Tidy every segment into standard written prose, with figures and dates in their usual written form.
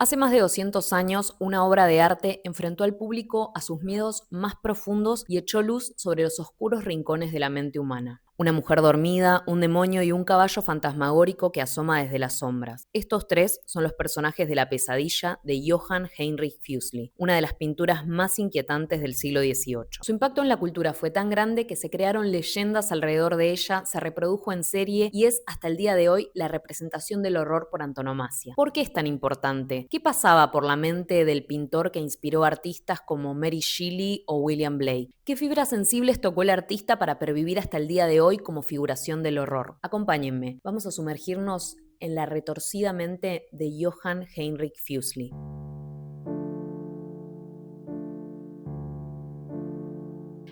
Hace más de 200 años, una obra de arte enfrentó al público a sus miedos más profundos y echó luz sobre los oscuros rincones de la mente humana. Una mujer dormida, un demonio y un caballo fantasmagórico que asoma desde las sombras. Estos tres son los personajes de La pesadilla de Johann Heinrich Fuseli, una de las pinturas más inquietantes del siglo XVIII. Su impacto en la cultura fue tan grande que se crearon leyendas alrededor de ella, se reprodujo en serie y es hasta el día de hoy la representación del horror por antonomasia. ¿Por qué es tan importante? ¿Qué pasaba por la mente del pintor que inspiró a artistas como Mary Shelley o William Blake? ¿Qué fibras sensibles tocó el artista para pervivir hasta el día de hoy como figuración del horror? Acompáñenme, vamos a sumergirnos en la retorcida mente de Johann Heinrich Fuseli.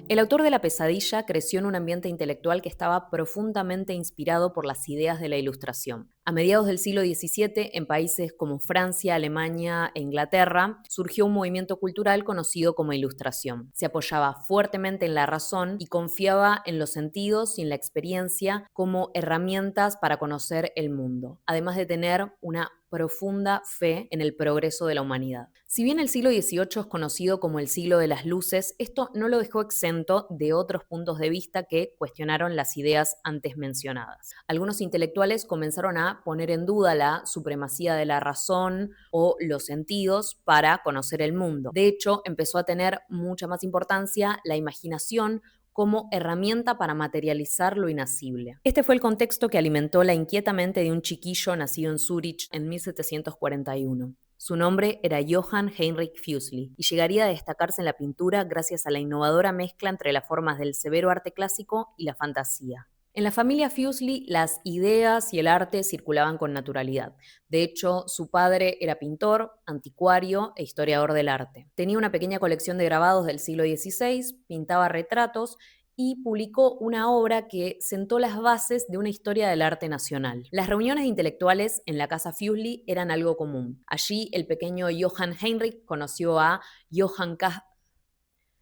El autor de La pesadilla creció en un ambiente intelectual que estaba profundamente inspirado por las ideas de la Ilustración. A mediados del siglo XVII, en países como Francia, Alemania e Inglaterra, surgió un movimiento cultural conocido como Ilustración. Se apoyaba fuertemente en la razón y confiaba en los sentidos y en la experiencia como herramientas para conocer el mundo, además de tener una profunda fe en el progreso de la humanidad. Si bien el siglo XVIII es conocido como el siglo de las luces, esto no lo dejó exento de otros puntos de vista que cuestionaron las ideas antes mencionadas. Algunos intelectuales comenzaron a poner en duda la supremacía de la razón o los sentidos para conocer el mundo. De hecho, empezó a tener mucha más importancia la imaginación como herramienta para materializar lo inacible. Este fue el contexto que alimentó la inquieta mente de un chiquillo nacido en Zúrich en 1741. Su nombre era Johann Heinrich Fuseli y llegaría a destacarse en la pintura gracias a la innovadora mezcla entre las formas del severo arte clásico y la fantasía. En la familia Fuseli, las ideas y el arte circulaban con naturalidad. De hecho, su padre era pintor, anticuario e historiador del arte. Tenía una pequeña colección de grabados del siglo XVI, pintaba retratos y publicó una obra que sentó las bases de una historia del arte nacional. Las reuniones intelectuales en la casa Fuseli eran algo común. Allí el pequeño Johann Heinrich conoció a Johann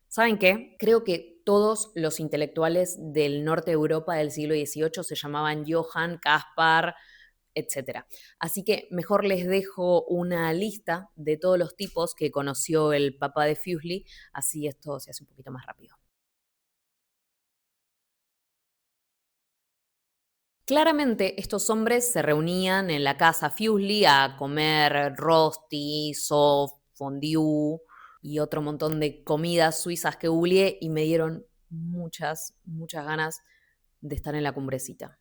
¿Saben qué? Creo que todos los intelectuales del norte de Europa del siglo XVIII se llamaban Johann, Caspar, etcétera. Así que mejor les dejo una lista de todos los tipos que conoció el papá de Fuseli, así esto se hace un poquito más rápido. Claramente, estos hombres se reunían en la casa Fuseli a comer rosti, soft, fondue y otro montón de comidas suizas que googleé y me dieron muchas ganas de estar en la cumbrecita.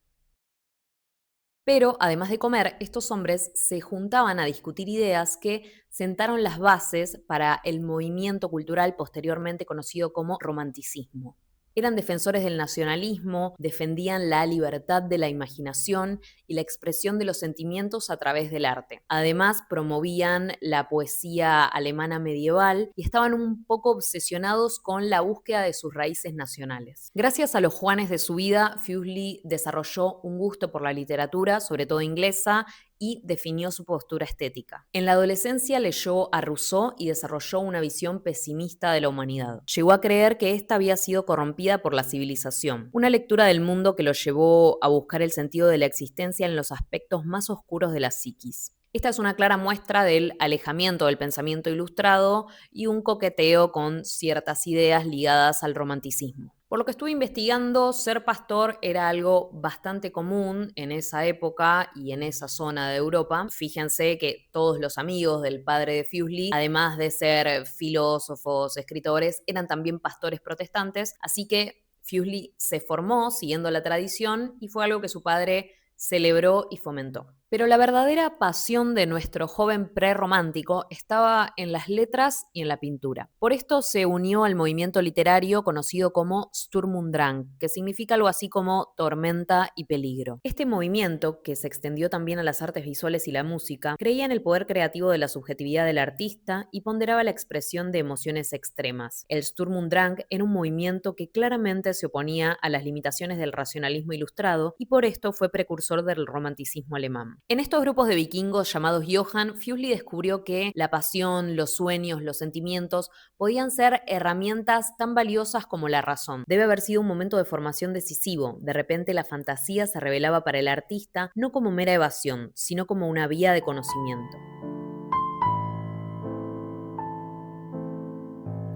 Pero, además de comer, estos hombres se juntaban a discutir ideas que sentaron las bases para el movimiento cultural posteriormente conocido como romanticismo. Eran defensores del nacionalismo, defendían la libertad de la imaginación y la expresión de los sentimientos a través del arte. Además, promovían la poesía alemana medieval y estaban un poco obsesionados con la búsqueda de sus raíces nacionales. Gracias a los Juanes de su vida, Fuseli desarrolló un gusto por la literatura, sobre todo inglesa, y definió su postura estética. En la adolescencia leyó a Rousseau y desarrolló una visión pesimista de la humanidad. Llegó a creer que ésta había sido corrompida por la civilización, una lectura del mundo que lo llevó a buscar el sentido de la existencia en los aspectos más oscuros de la psiquis. Esta es una clara muestra del alejamiento del pensamiento ilustrado y un coqueteo con ciertas ideas ligadas al romanticismo. Por lo que estuve investigando, ser pastor era algo bastante común en esa época y en esa zona de Europa. Fíjense que todos los amigos del padre de Fuseli, además de ser filósofos, escritores, eran también pastores protestantes, así que Fuseli se formó siguiendo la tradición y fue algo que su padre celebró y fomentó. Pero la verdadera pasión de nuestro joven prerromántico estaba en las letras y en la pintura. Por esto se unió al movimiento literario conocido como Sturm und Drang, que significa algo así como tormenta y peligro. Este movimiento, que se extendió también a las artes visuales y la música, creía en el poder creativo de la subjetividad del artista y ponderaba la expresión de emociones extremas. El Sturm und Drang era un movimiento que claramente se oponía a las limitaciones del racionalismo ilustrado y por esto fue precursor del romanticismo alemán. En estos grupos de vikingos llamados Johann, Fuseli descubrió que la pasión, los sueños, los sentimientos podían ser herramientas tan valiosas como la razón. Debe haber sido un momento de formación decisivo. De repente la fantasía se revelaba para el artista no como mera evasión, sino como una vía de conocimiento.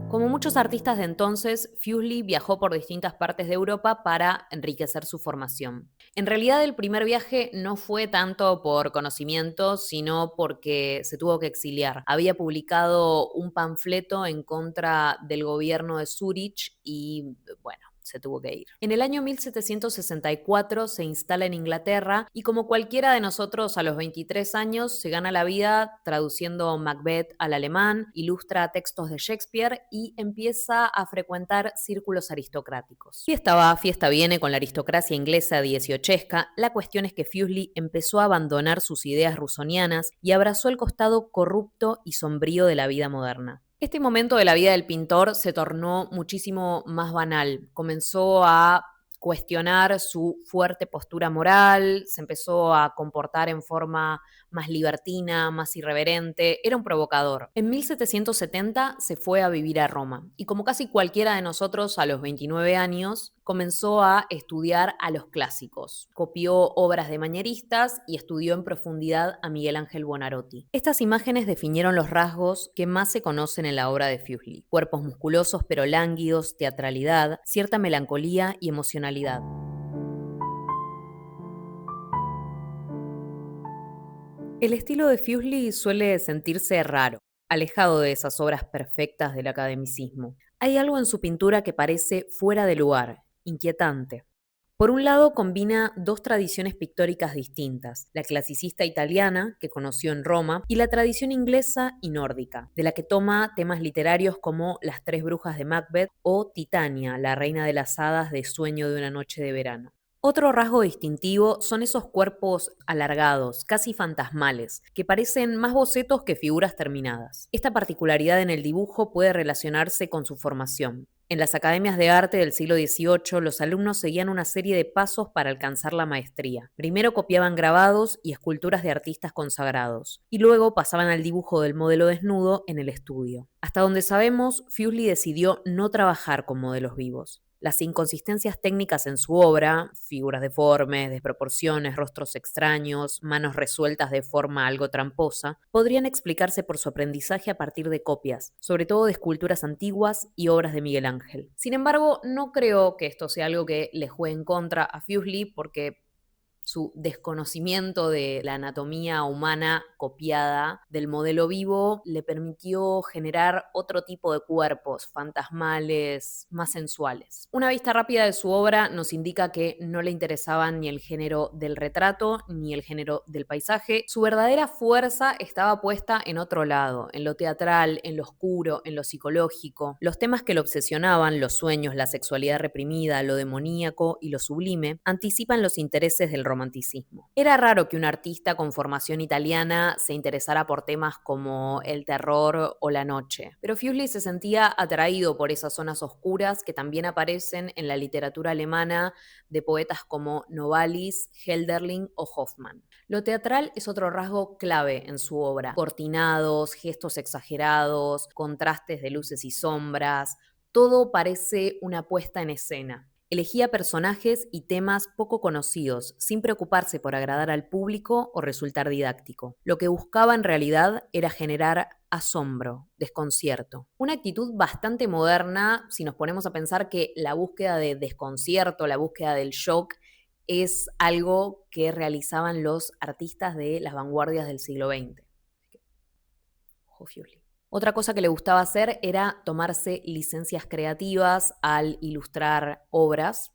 Como muchos artistas de entonces, Fuseli viajó por distintas partes de Europa para enriquecer su formación. En realidad, el primer viaje no fue tanto por conocimiento, sino porque se tuvo que exiliar. Había publicado un panfleto en contra del gobierno de Zúrich y, bueno, se tuvo que ir. En el año 1764 se instala en Inglaterra y, como cualquiera de nosotros a los 23 años, se gana la vida traduciendo Macbeth al alemán, ilustra textos de Shakespeare y empieza a frecuentar círculos aristocráticos. Fiesta viene con la aristocracia inglesa dieciochesca. La cuestión es que Fuseli empezó a abandonar sus ideas rusonianas y abrazó el costado corrupto y sombrío de la vida moderna. Este momento de la vida del pintor se tornó muchísimo más banal. Comenzó a cuestionar su fuerte postura moral, se empezó a comportar en forma más libertina, más irreverente, era un provocador. En 1770 se fue a vivir a Roma y, como casi cualquiera de nosotros a los 29 años, comenzó a estudiar a los clásicos. Copió obras de manieristas y estudió en profundidad a Miguel Ángel Buonarroti. Estas imágenes definieron los rasgos que más se conocen en la obra de Fuseli: cuerpos musculosos pero lánguidos, teatralidad, cierta melancolía y emocionalidad. El estilo de Fuseli suele sentirse raro, alejado de esas obras perfectas del academicismo. Hay algo en su pintura que parece fuera de lugar, inquietante. Por un lado, combina dos tradiciones pictóricas distintas: la clasicista italiana, que conoció en Roma, y la tradición inglesa y nórdica, de la que toma temas literarios como Las tres brujas de Macbeth o Titania, la reina de las hadas de Sueño de una noche de verano. Otro rasgo distintivo son esos cuerpos alargados, casi fantasmales, que parecen más bocetos que figuras terminadas. Esta particularidad en el dibujo puede relacionarse con su formación. En las academias de arte del siglo XVIII, los alumnos seguían una serie de pasos para alcanzar la maestría. Primero copiaban grabados y esculturas de artistas consagrados, y luego pasaban al dibujo del modelo desnudo en el estudio. Hasta donde sabemos, Fuseli decidió no trabajar con modelos vivos. Las inconsistencias técnicas en su obra, figuras deformes, desproporciones, rostros extraños, manos resueltas de forma algo tramposa, podrían explicarse por su aprendizaje a partir de copias, sobre todo de esculturas antiguas y obras de Miguel Ángel. Sin embargo, no creo que esto sea algo que le juegue en contra a Fuseli, porque su desconocimiento de la anatomía humana copiada del modelo vivo le permitió generar otro tipo de cuerpos, fantasmales, más sensuales. Una vista rápida de su obra nos indica que no le interesaban ni el género del retrato ni el género del paisaje. Su verdadera fuerza estaba puesta en otro lado, en lo teatral, en lo oscuro, en lo psicológico. Los temas que lo obsesionaban, los sueños, la sexualidad reprimida, lo demoníaco y lo sublime, anticipan los intereses del romanticismo. Era raro que un artista con formación italiana se interesara por temas como el terror o la noche, pero Fuseli se sentía atraído por esas zonas oscuras que también aparecen en la literatura alemana de poetas como Novalis, Hölderlin o Hoffmann. Lo teatral es otro rasgo clave en su obra: cortinados, gestos exagerados, contrastes de luces y sombras. Todo parece una puesta en escena. Elegía personajes y temas poco conocidos, sin preocuparse por agradar al público o resultar didáctico. Lo que buscaba en realidad era generar asombro, desconcierto. Una actitud bastante moderna si nos ponemos a pensar que la búsqueda de desconcierto, la búsqueda del shock, es algo que realizaban los artistas de las vanguardias del siglo XX. Ojo, Fuseli. Otra cosa que le gustaba hacer era tomarse licencias creativas al ilustrar obras.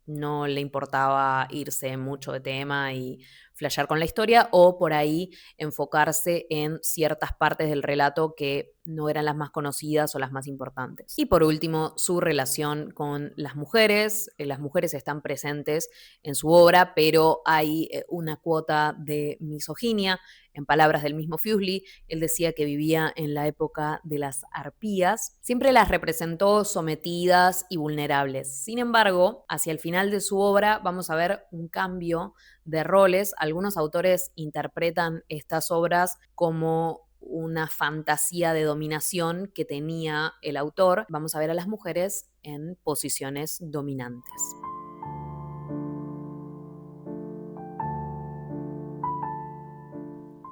No le importaba irse mucho de tema y flashear con la historia, o por ahí enfocarse en ciertas partes del relato que no eran las más conocidas o las más importantes. Y por último, su relación con las mujeres. Las mujeres están presentes en su obra, pero hay una cuota de misoginia. En palabras del mismo Fuseli, él decía que vivía en la época de las arpías. Siempre las representó sometidas y vulnerables. Sin embargo, hacia el final de su obra vamos a ver un cambio de roles. Algunos autores interpretan estas obras como una fantasía de dominación que tenía el autor. Vamos a ver a las mujeres en posiciones dominantes.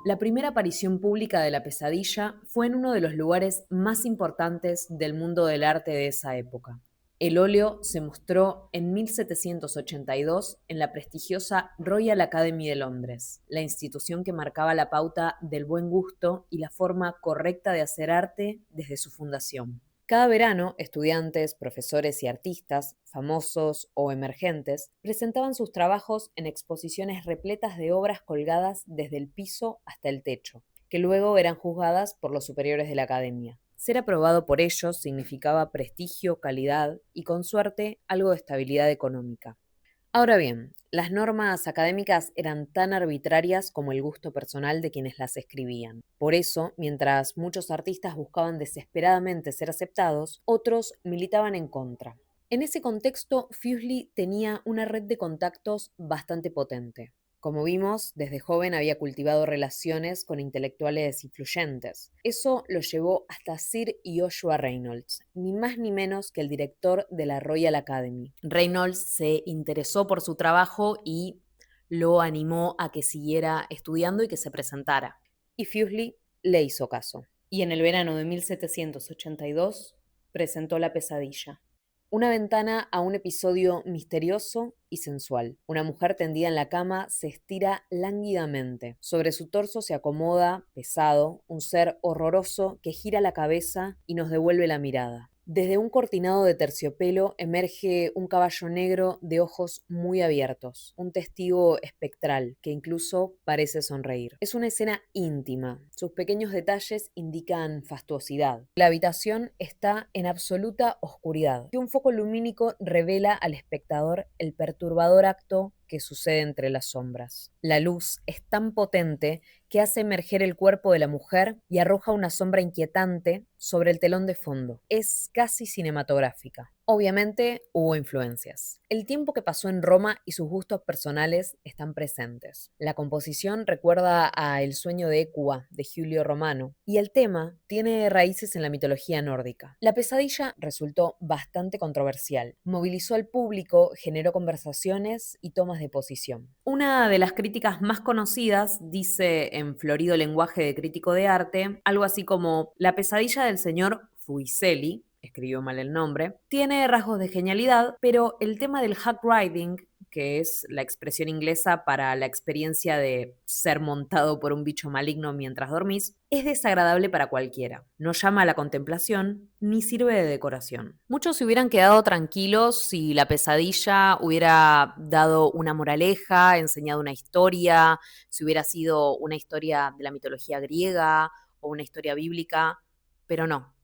La primera aparición pública de la pesadilla fue en uno de los lugares más importantes del mundo del arte de esa época. El óleo se mostró en 1782 en la prestigiosa Royal Academy de Londres, la institución que marcaba la pauta del buen gusto y la forma correcta de hacer arte desde su fundación. Cada verano, estudiantes, profesores y artistas, famosos o emergentes, presentaban sus trabajos en exposiciones repletas de obras colgadas desde el piso hasta el techo, que luego eran juzgadas por los superiores de la academia. Ser aprobado por ellos significaba prestigio, calidad y, con suerte, algo de estabilidad económica. Ahora bien, las normas académicas eran tan arbitrarias como el gusto personal de quienes las escribían. Por eso, mientras muchos artistas buscaban desesperadamente ser aceptados, otros militaban en contra. En ese contexto, Fuseli tenía una red de contactos bastante potente. Como vimos, desde joven había cultivado relaciones con intelectuales influyentes. Eso lo llevó hasta Sir Joshua Reynolds, ni más ni menos que el director de la Royal Academy. Reynolds se interesó por su trabajo y lo animó a que siguiera estudiando y que se presentara. Y Fuseli le hizo caso. Y en el verano de 1782 presentó La pesadilla. Una ventana a un episodio misterioso y sensual. Una mujer tendida en la cama se estira lánguidamente. Sobre su torso se acomoda, pesado, un ser horroroso que gira la cabeza y nos devuelve la mirada. Desde un cortinado de terciopelo emerge un caballo negro de ojos muy abiertos, un testigo espectral que incluso parece sonreír. Es una escena íntima, sus pequeños detalles indican fastuosidad. La habitación está en absoluta oscuridad y un foco lumínico revela al espectador el perturbador acto que sucede entre las sombras. La luz es tan potente que hace emerger el cuerpo de la mujer y arroja una sombra inquietante sobre el telón de fondo. Es casi cinematográfica. Obviamente hubo influencias. El tiempo que pasó en Roma y sus gustos personales están presentes. La composición recuerda a El sueño de Hécuba, de Giulio Romano, y el tema tiene raíces en la mitología nórdica. La pesadilla resultó bastante controversial. Movilizó al público, generó conversaciones y tomas de posición. Una de las críticas más conocidas dice en florido lenguaje de crítico de arte algo así como: la pesadilla del señor Fuseli, escribió mal el nombre, tiene rasgos de genialidad, pero el tema del hack riding, que es la expresión inglesa para la experiencia de ser montado por un bicho maligno mientras dormís, es desagradable para cualquiera. No llama a la contemplación ni sirve de decoración. Muchos se hubieran quedado tranquilos si la pesadilla hubiera dado una moraleja, enseñado una historia, si hubiera sido una historia de la mitología griega o una historia bíblica, pero no.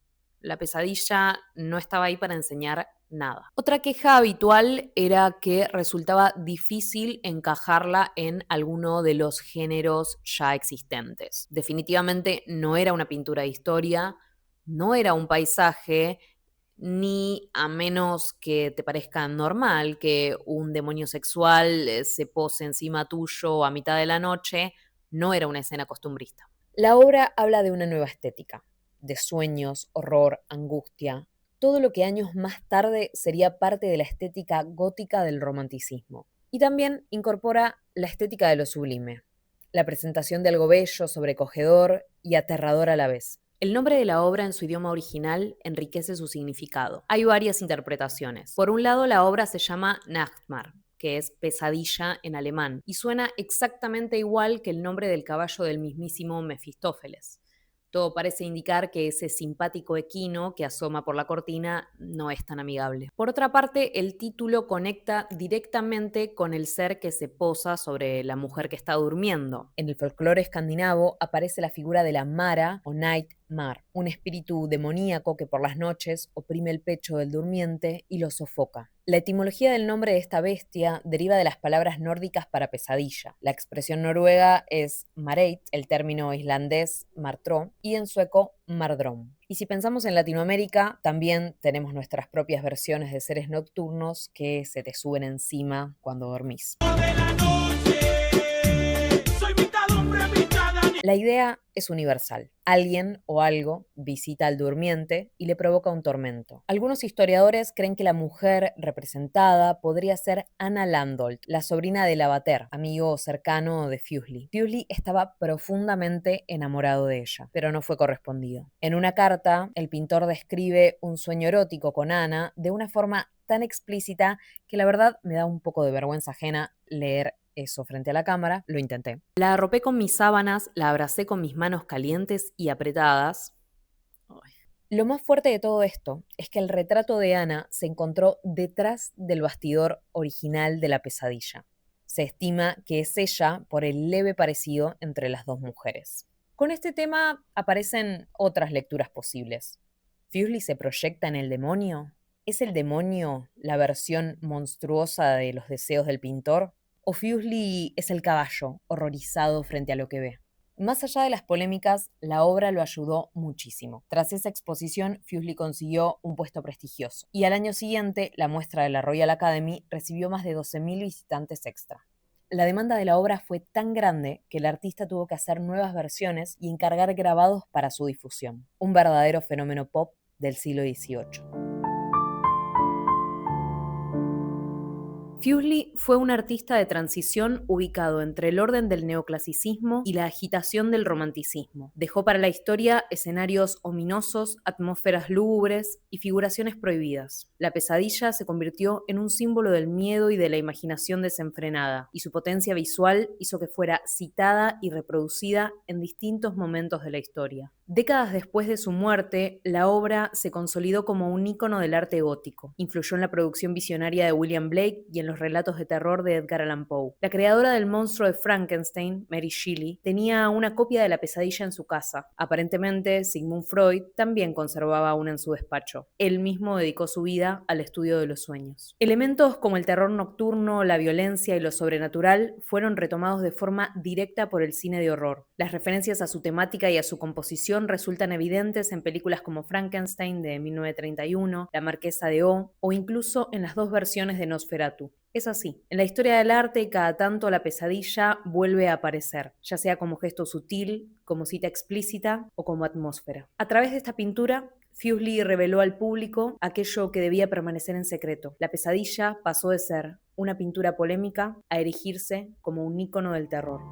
La pesadilla no estaba ahí para enseñar nada. Otra queja habitual era que resultaba difícil encajarla en alguno de los géneros ya existentes. Definitivamente no era una pintura de historia, no era un paisaje, ni a menos que te parezca normal que un demonio sexual se pose encima tuyo a mitad de la noche, no era una escena costumbrista. La obra habla de una nueva estética, de sueños, horror, angustia, todo lo que años más tarde sería parte de la estética gótica del romanticismo. Y también incorpora la estética de lo sublime, la presentación de algo bello, sobrecogedor y aterrador a la vez. El nombre de la obra en su idioma original enriquece su significado. Hay varias interpretaciones. Por un lado, la obra se llama Nachtmar, que es pesadilla en alemán, y suena exactamente igual que el nombre del caballo del mismísimo Mefistófeles. Todo parece indicar que ese simpático equino que asoma por la cortina no es tan amigable. Por otra parte, el título conecta directamente con el ser que se posa sobre la mujer que está durmiendo. En el folclore escandinavo aparece la figura de la Mara o Night Mar, un espíritu demoníaco que por las noches oprime el pecho del durmiente y lo sofoca. La etimología del nombre de esta bestia deriva de las palabras nórdicas para pesadilla. La expresión noruega es mareit, el término islandés martró, y en sueco mardrón. Y si pensamos en Latinoamérica, también tenemos nuestras propias versiones de seres nocturnos que se te suben encima cuando dormís. La idea es universal. Alguien o algo visita al durmiente y le provoca un tormento. Algunos historiadores creen que la mujer representada podría ser Anna Landolt, la sobrina de Lavater, amigo cercano de Fuseli. Fuseli estaba profundamente enamorado de ella, pero no fue correspondido. En una carta, el pintor describe un sueño erótico con Anna de una forma tan explícita que la verdad me da un poco de vergüenza ajena leer eso frente a la cámara. Lo intenté. La arropé con mis sábanas, la abracé con mis manos calientes y apretadas. Ay. Lo más fuerte de todo esto es que el retrato de Ana se encontró detrás del bastidor original de la pesadilla. Se estima que es ella por el leve parecido entre las dos mujeres. Con este tema aparecen otras lecturas posibles. ¿Fuseli se proyecta en el demonio? ¿Es el demonio la versión monstruosa de los deseos del pintor? ¿O Fuseli es el caballo, horrorizado frente a lo que ve? Más allá de las polémicas, la obra lo ayudó muchísimo. Tras esa exposición, Fuseli consiguió un puesto prestigioso. Y al año siguiente, la muestra de la Royal Academy recibió más de 12.000 visitantes extra. La demanda de la obra fue tan grande que el artista tuvo que hacer nuevas versiones y encargar grabados para su difusión. Un verdadero fenómeno pop del siglo XVIII. Fuseli fue un artista de transición ubicado entre el orden del neoclasicismo y la agitación del romanticismo. Dejó para la historia escenarios ominosos, atmósferas lúgubres y figuraciones prohibidas. La pesadilla se convirtió en un símbolo del miedo y de la imaginación desenfrenada, y su potencia visual hizo que fuera citada y reproducida en distintos momentos de la historia. Décadas después de su muerte, la obra se consolidó como un ícono del arte gótico. Influyó en la producción visionaria de William Blake y en los relatos de terror de Edgar Allan Poe. La creadora del monstruo de Frankenstein, Mary Shelley, tenía una copia de la pesadilla en su casa. Aparentemente, Sigmund Freud también conservaba una en su despacho. Él mismo dedicó su vida al estudio de los sueños. Elementos como el terror nocturno, la violencia y lo sobrenatural fueron retomados de forma directa por el cine de horror. Las referencias a su temática y a su composición resultan evidentes en películas como Frankenstein de 1931, La Marquesa de O incluso en las dos versiones de Nosferatu. Es así, en la historia del arte cada tanto la pesadilla vuelve a aparecer, ya sea como gesto sutil, como cita explícita o como atmósfera. A través de esta pintura, Fuseli reveló al público aquello que debía permanecer en secreto. La pesadilla pasó de ser una pintura polémica a erigirse como un ícono del terror.